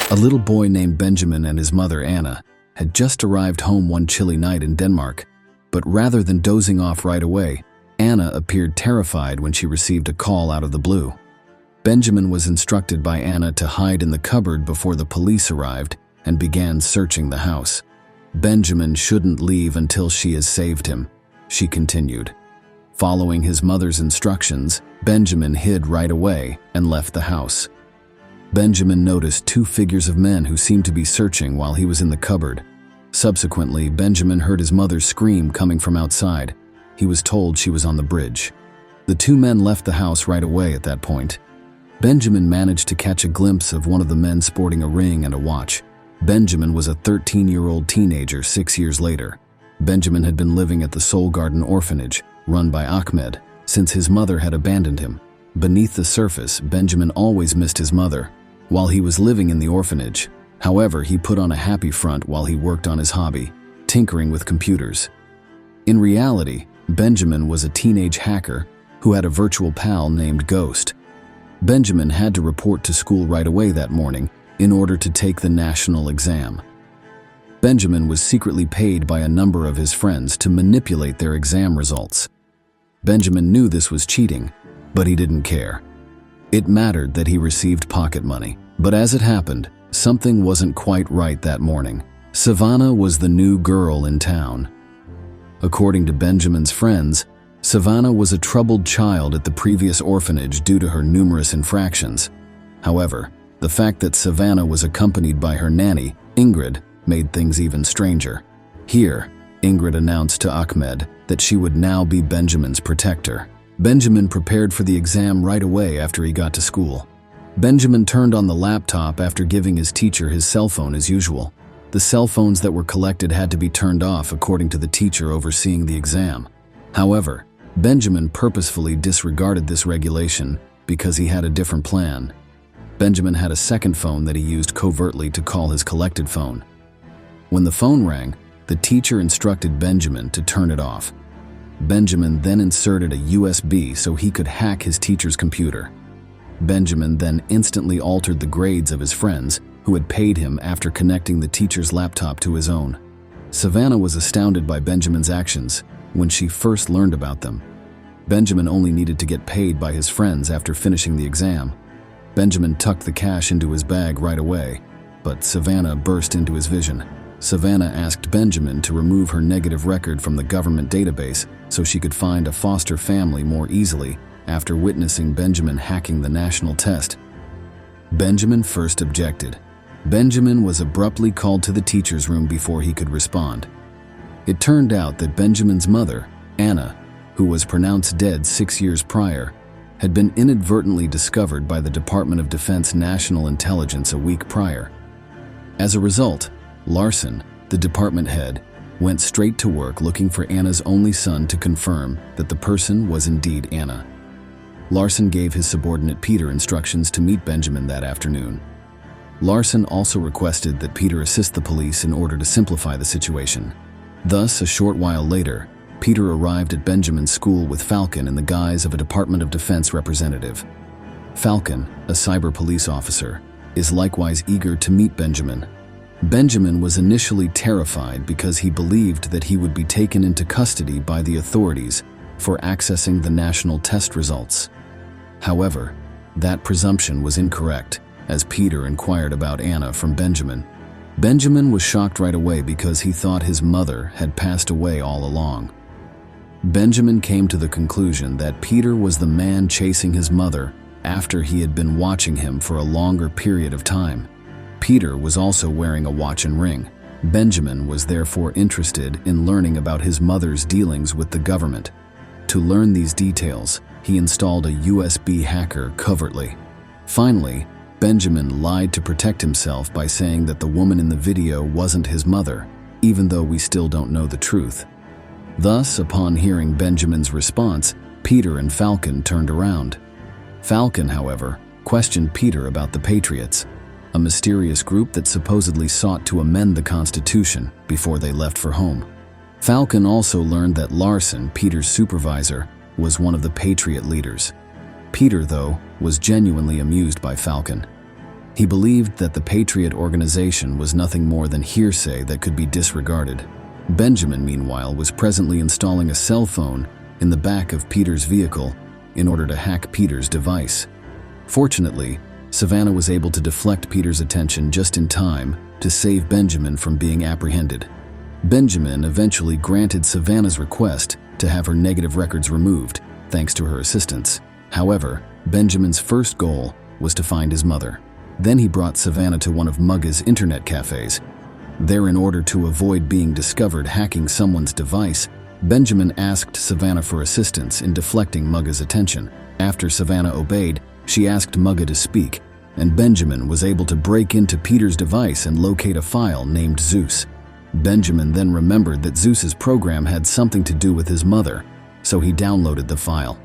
A little boy named Benjamin and his mother, Anna, had just arrived home one chilly night in Denmark, but rather than dozing off right away, Anna appeared terrified when she received a call out of the blue. Benjamin was instructed by Anna to hide in the cupboard before the police arrived and began searching the house. "Benjamin shouldn't leave until she has saved him," she continued. Following his mother's instructions, Benjamin hid right away and left the house. Benjamin noticed two figures of men who seemed to be searching while he was in the cupboard. Subsequently, Benjamin heard his mother scream coming from outside. He was told she was on the bridge. The two men left the house right away at that point. Benjamin managed to catch a glimpse of one of the men sporting a ring and a watch. Benjamin was a 13-year-old teenager 6 years later. Benjamin had been living at the Soul Garden orphanage, run by Ahmed, since his mother had abandoned him. Beneath the surface, Benjamin always missed his mother. While he was living in the orphanage, however, he put on a happy front while he worked on his hobby, tinkering with computers. In reality, Benjamin was a teenage hacker who had a virtual pal named Ghost. Benjamin had to report to school right away that morning in order to take the national exam. Benjamin was secretly paid by a number of his friends to manipulate their exam results. Benjamin knew this was cheating, but he didn't care. It mattered that he received pocket money. But as it happened, something wasn't quite right that morning. Savannah was the new girl in town. According to Benjamin's friends, Savannah was a troubled child at the previous orphanage due to her numerous infractions. However, the fact that Savannah was accompanied by her nanny, Ingrid, made things even stranger. Here, Ingrid announced to Ahmed that she would now be Benjamin's protector. Benjamin prepared for the exam right away after he got to school. Benjamin turned on the laptop after giving his teacher his cell phone as usual. The cell phones that were collected had to be turned off according to the teacher overseeing the exam. However, Benjamin purposefully disregarded this regulation because he had a different plan. Benjamin had a second phone that he used covertly to call his collected phone. When the phone rang, the teacher instructed Benjamin to turn it off. Benjamin then inserted a USB so he could hack his teacher's computer. Benjamin then instantly altered the grades of his friends who had paid him after connecting the teacher's laptop to his own. Savannah was astounded by Benjamin's actions when she first learned about them. Benjamin only needed to get paid by his friends after finishing the exam. Benjamin tucked the cash into his bag right away, but Savannah burst into his vision. Savannah asked Benjamin to remove her negative record from the government database so she could find a foster family more easily after witnessing Benjamin hacking the national test. Benjamin first objected. Benjamin was abruptly called to the teacher's room before he could respond. It turned out that Benjamin's mother, Anna, who was pronounced dead 6 years prior, had been inadvertently discovered by the Department of Defense National Intelligence a week prior. As a result, Larson, the department head, went straight to work looking for Anna's only son to confirm that the person was indeed Anna. Larson gave his subordinate Peter instructions to meet Benjamin that afternoon. Larson also requested that Peter assist the police in order to simplify the situation. Thus, a short while later, Peter arrived at Benjamin's school with Falcon in the guise of a Department of Defense representative. Falcon, a cyber police officer, is likewise eager to meet Benjamin. Benjamin was initially terrified because he believed that he would be taken into custody by the authorities for accessing the national test results. However, that presumption was incorrect, as Peter inquired about Anna from Benjamin. Benjamin was shocked right away because he thought his mother had passed away all along. Benjamin came to the conclusion that Peter was the man chasing his mother after he had been watching him for a longer period of time. Peter was also wearing a watch and ring. Benjamin was therefore interested in learning about his mother's dealings with the government. To learn these details, he installed a USB hacker covertly. Finally, Benjamin lied to protect himself by saying that the woman in the video wasn't his mother, even though we still don't know the truth. Thus, upon hearing Benjamin's response, Peter and Falcon turned around. Falcon, however, questioned Peter about the Patriots, a mysterious group that supposedly sought to amend the Constitution before they left for home. Falcon also learned that Larson, Peter's supervisor, was one of the Patriot leaders. Peter, though, was genuinely amused by Falcon. He believed that the Patriot organization was nothing more than hearsay that could be disregarded. Benjamin, meanwhile, was presently installing a cell phone in the back of Peter's vehicle in order to hack Peter's device. Fortunately, Savannah was able to deflect Peter's attention just in time to save Benjamin from being apprehended. Benjamin eventually granted Savannah's request to have her negative records removed, thanks to her assistance. However, Benjamin's first goal was to find his mother. Then he brought Savannah to one of Mugga's internet cafes. There, in order to avoid being discovered hacking someone's device, Benjamin asked Savannah for assistance in deflecting Mugga's attention. After Savannah obeyed, she asked Mugga to speak, and Benjamin was able to break into Peter's device and locate a file named Zeus. Benjamin then remembered that Zeus's program had something to do with his mother, so he downloaded the file.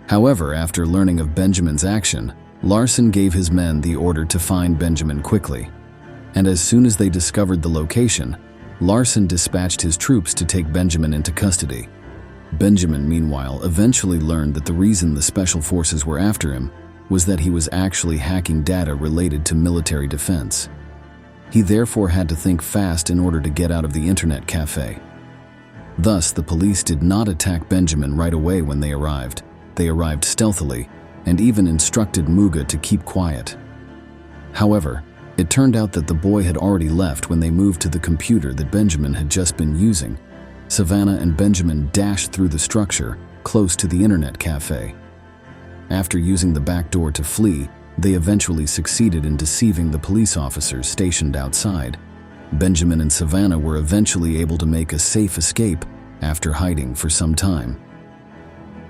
However, after learning of Benjamin's action, Larson gave his men the order to find Benjamin quickly. And as soon as they discovered the location, Larson dispatched his troops to take Benjamin into custody. Benjamin, meanwhile, eventually learned that the reason the special forces were after him was that he was actually hacking data related to military defense. He therefore had to think fast in order to get out of the internet cafe. Thus, the police did not attack Benjamin right away when they arrived. They arrived stealthily and even instructed Mugga to keep quiet. However, it turned out that the boy had already left when they moved to the computer that Benjamin had just been using. Savannah and Benjamin dashed through the structure close to the internet cafe. After using the back door to flee, they eventually succeeded in deceiving the police officers stationed outside. Benjamin and Savannah were eventually able to make a safe escape after hiding for some time.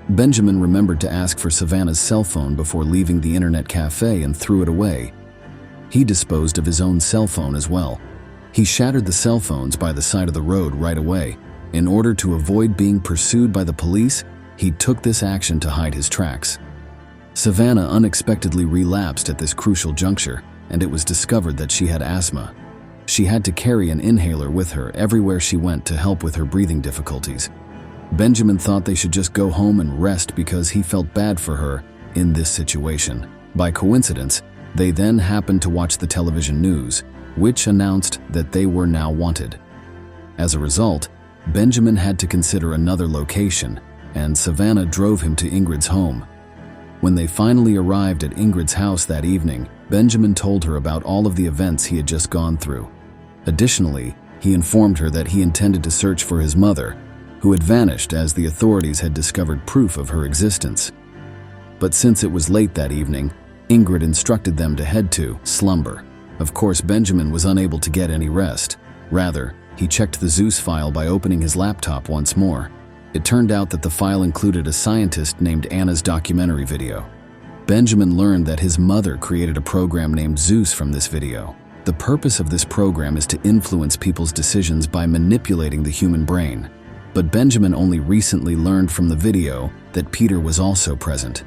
Benjamin remembered to ask for Savannah's cell phone before leaving the internet cafe and threw it away. He disposed of his own cell phone as well. He shattered the cell phones by the side of the road right away. In order to avoid being pursued by the police, he took this action to hide his tracks. Savannah unexpectedly relapsed at this crucial juncture, and it was discovered that she had asthma. She had to carry an inhaler with her everywhere she went to help with her breathing difficulties. Benjamin thought they should just go home and rest because he felt bad for her in this situation. By coincidence, they then happened to watch the television news, which announced that they were now wanted. As a result, Benjamin had to consider another location, and Savannah drove him to Ingrid's home. When they finally arrived at Ingrid's house that evening, Benjamin told her about all of the events he had just gone through. Additionally, he informed her that he intended to search for his mother, who had vanished as the authorities had discovered proof of her existence. But since it was late that evening, Ingrid instructed them to head to slumber. Of course, Benjamin was unable to get any rest. Rather, he checked the Zeus file by opening his laptop once more. It turned out that the file included a scientist named Anna's documentary video. Benjamin learned that his mother created a program named Zeus from this video. The purpose of this program is to influence people's decisions by manipulating the human brain. But Benjamin only recently learned from the video that Peter was also present.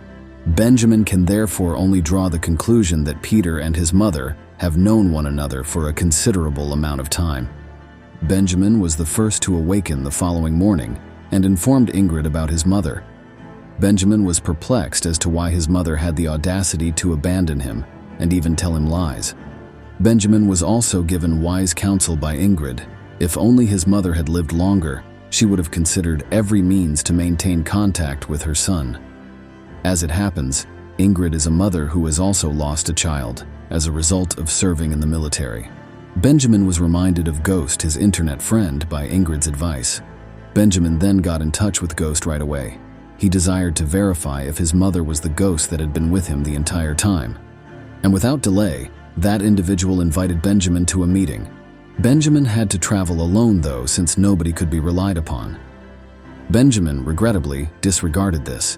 Benjamin can therefore only draw the conclusion that Peter and his mother have known one another for a considerable amount of time. Benjamin was the first to awaken the following morning and informed Ingrid about his mother. Benjamin was perplexed as to why his mother had the audacity to abandon him and even tell him lies. Benjamin was also given wise counsel by Ingrid. If only his mother had lived longer, she would have considered every means to maintain contact with her son. As it happens, Ingrid is a mother who has also lost a child as a result of serving in the military. Benjamin was reminded of Ghost, his internet friend, by Ingrid's advice. Benjamin then got in touch with Ghost right away. He desired to verify if his mother was the ghost that had been with him the entire time. And without delay, that individual invited Benjamin to a meeting. Benjamin had to travel alone though, since nobody could be relied upon. Benjamin, regrettably, disregarded this.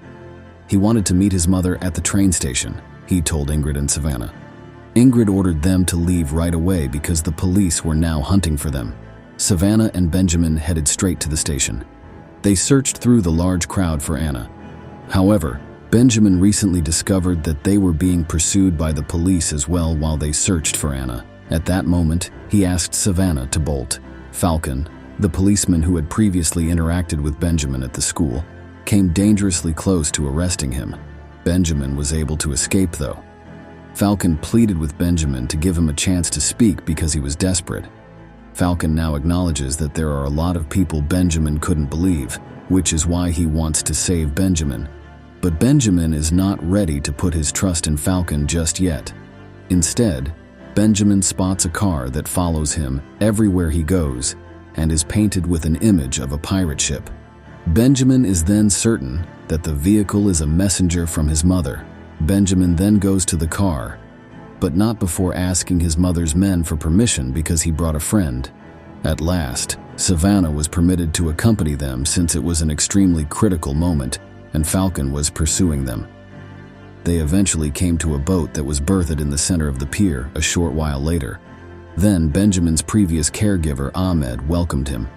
He wanted to meet his mother at the train station, he told Ingrid and Savannah. Ingrid ordered them to leave right away because the police were now hunting for them. Savannah and Benjamin headed straight to the station. They searched through the large crowd for Anna. However, Benjamin recently discovered that they were being pursued by the police as well while they searched for Anna. At that moment, he asked Savannah to bolt. Falcon, the policeman who had previously interacted with Benjamin at the school, came dangerously close to arresting him. Benjamin was able to escape though. Falcon pleaded with Benjamin to give him a chance to speak because he was desperate. Falcon now acknowledges that there are a lot of people Benjamin couldn't believe, which is why he wants to save Benjamin. But Benjamin is not ready to put his trust in Falcon just yet. Instead, Benjamin spots a car that follows him everywhere he goes and is painted with an image of a pirate ship. Benjamin is then certain that the vehicle is a messenger from his mother. Benjamin then goes to the car, but not before asking his mother's men for permission because he brought a friend. At last, Savannah was permitted to accompany them since it was an extremely critical moment and Falcon was pursuing them. They eventually came to a boat that was berthed in the center of the pier a short while later. Then Benjamin's previous caregiver, Ahmed, welcomed him.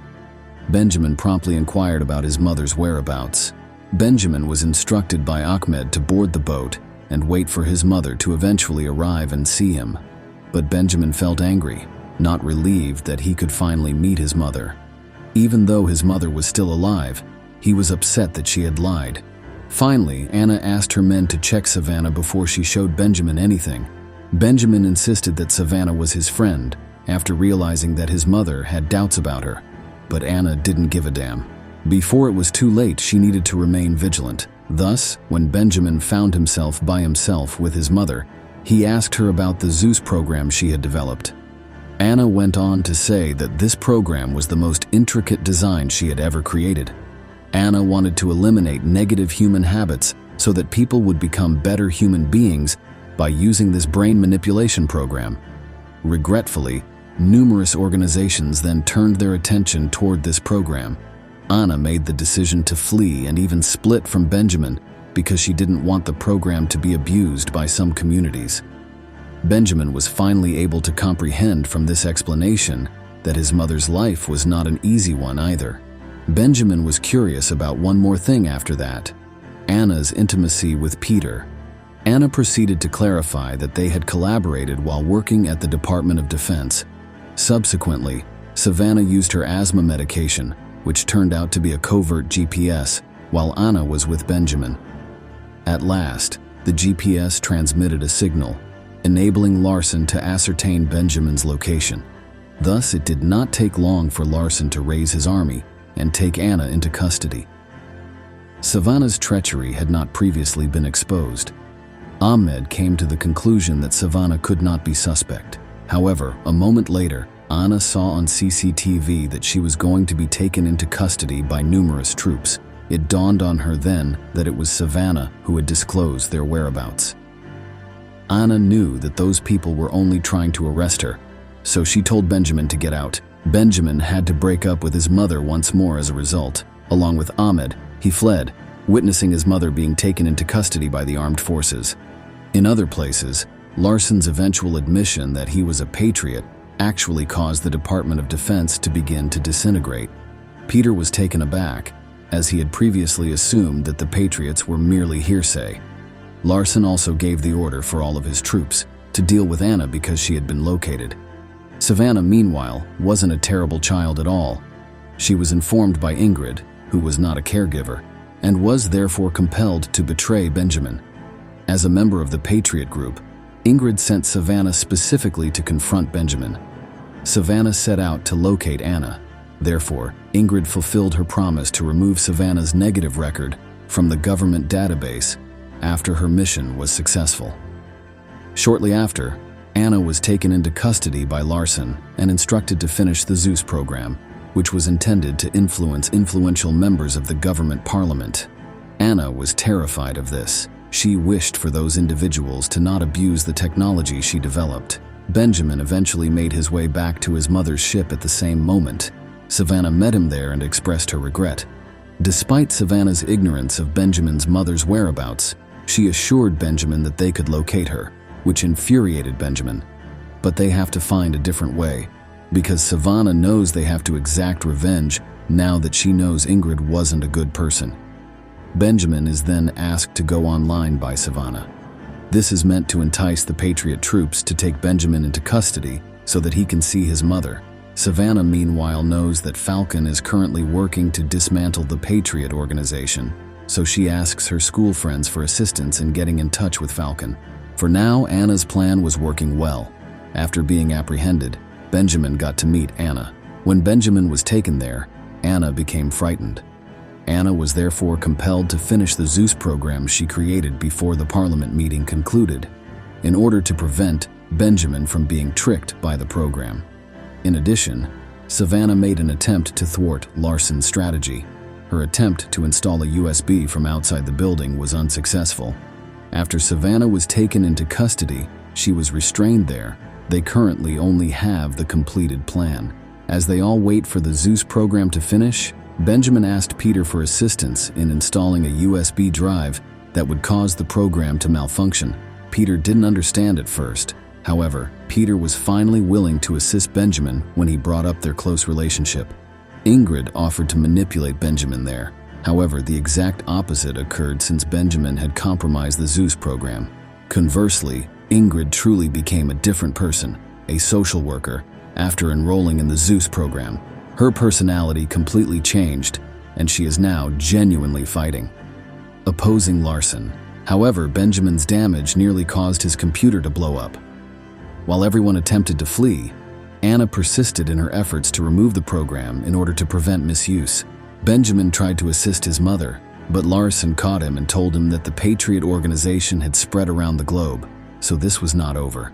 Benjamin promptly inquired about his mother's whereabouts. Benjamin was instructed by Ahmed to board the boat and wait for his mother to eventually arrive and see him. But Benjamin felt angry, not relieved that he could finally meet his mother. Even though his mother was still alive, he was upset that she had lied. Finally, Anna asked her men to check Savannah before she showed Benjamin anything. Benjamin insisted that Savannah was his friend, after realizing that his mother had doubts about her. But Anna didn't give a damn. Before it was too late, she needed to remain vigilant. Thus, when Benjamin found himself by himself with his mother, he asked her about the Zeus program she had developed. Anna went on to say that this program was the most intricate design she had ever created. Anna wanted to eliminate negative human habits so that people would become better human beings by using this brain manipulation program. Regretfully, numerous organizations then turned their attention toward this program. Anna made the decision to flee and even split from Benjamin because she didn't want the program to be abused by some communities. Benjamin was finally able to comprehend from this explanation that his mother's life was not an easy one either. Benjamin was curious about one more thing after that: Anna's intimacy with Peter. Anna proceeded to clarify that they had collaborated while working at the Department of Defense. Subsequently, Savannah used her asthma medication, which turned out to be a covert GPS, while Anna was with Benjamin. At last, the GPS transmitted a signal, enabling Larson to ascertain Benjamin's location. Thus, it did not take long for Larson to raise his army and take Anna into custody. Savannah's treachery had not previously been exposed. Ahmed came to the conclusion that Savannah could not be suspect. However, a moment later, Anna saw on CCTV that she was going to be taken into custody by numerous troops. It dawned on her then that it was Savannah who had disclosed their whereabouts. Anna knew that those people were only trying to arrest her, so she told Benjamin to get out. Benjamin had to break up with his mother once more as a result. Along with Ahmed, he fled, witnessing his mother being taken into custody by the armed forces. In other places, Larson's eventual admission that he was a patriot actually caused the Department of Defense to begin to disintegrate. Peter was taken aback, as he had previously assumed that the Patriots were merely hearsay. Larson also gave the order for all of his troops to deal with Anna because she had been located. Savannah, meanwhile, wasn't a terrible child at all. She was informed by Ingrid, who was not a caregiver, and was therefore compelled to betray Benjamin. As a member of the Patriot group, Ingrid sent Savannah specifically to confront Benjamin. Savannah set out to locate Anna. Therefore, Ingrid fulfilled her promise to remove Savannah's negative record from the government database after her mission was successful. Shortly after, Anna was taken into custody by Larson and instructed to finish the Zeus program, which was intended to influence influential members of the government parliament. Anna was terrified of this. She wished for those individuals to not abuse the technology she developed. Benjamin eventually made his way back to his mother's ship at the same moment. Savannah met him there and expressed her regret. Despite Savannah's ignorance of Benjamin's mother's whereabouts, she assured Benjamin that they could locate her, which infuriated Benjamin. But they have to find a different way, because Savannah knows they have to exact revenge now that she knows Ingrid wasn't a good person. Benjamin is then asked to go online by Savannah. This is meant to entice the Patriot troops to take Benjamin into custody so that he can see his mother. Savannah, meanwhile, knows that Falcon is currently working to dismantle the Patriot organization, so she asks her school friends for assistance in getting in touch with Falcon. For now, Anna's plan was working well. After being apprehended, Benjamin got to meet Anna. When Benjamin was taken there, Anna became frightened. Anna was therefore compelled to finish the Zeus program she created before the Parliament meeting concluded, in order to prevent Benjamin from being tricked by the program. In addition, Savannah made an attempt to thwart Larson's strategy. Her attempt to install a USB from outside the building was unsuccessful. After Savannah was taken into custody, she was restrained there. They currently only have the completed plan. As they all wait for the Zeus program to finish, Benjamin asked Peter for assistance in installing a USB drive that would cause the program to malfunction. Peter didn't understand at first. However, Peter was finally willing to assist Benjamin when he brought up their close relationship. Ingrid offered to manipulate Benjamin there. However, the exact opposite occurred since Benjamin had compromised the Zeus program. Conversely, Ingrid truly became a different person, a social worker, after enrolling in the Zeus program. Her personality completely changed, and she is now genuinely fighting, opposing Larson. However, Benjamin's damage nearly caused his computer to blow up. While everyone attempted to flee, Anna persisted in her efforts to remove the program in order to prevent misuse. Benjamin tried to assist his mother, but Larson caught him and told him that the Patriot organization had spread around the globe, so this was not over.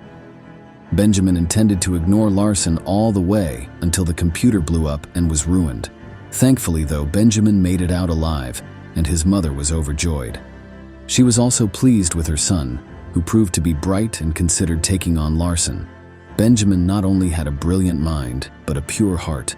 Benjamin intended to ignore Larson all the way until the computer blew up and was ruined. Thankfully, though, Benjamin made it out alive, and his mother was overjoyed. She was also pleased with her son, who proved to be bright and considered taking on Larson. Benjamin not only had a brilliant mind, but a pure heart.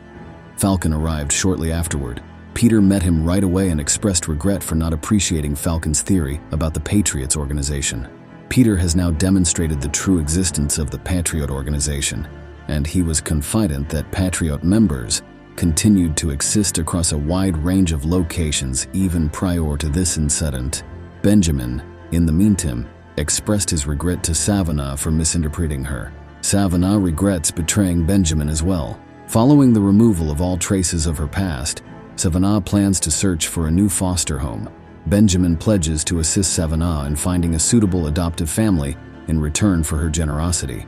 Falcon arrived shortly afterward. Peter met him right away and expressed regret for not appreciating Falcon's theory about the Patriots organization. Peter has now demonstrated the true existence of the Patriot organization, and he was confident that Patriot members continued to exist across a wide range of locations even prior to this incident. Benjamin, in the meantime, expressed his regret to Savannah for misinterpreting her. Savannah regrets betraying Benjamin as well. Following the removal of all traces of her past, Savannah plans to search for a new foster home. Benjamin pledges to assist Savannah in finding a suitable adoptive family in return for her generosity.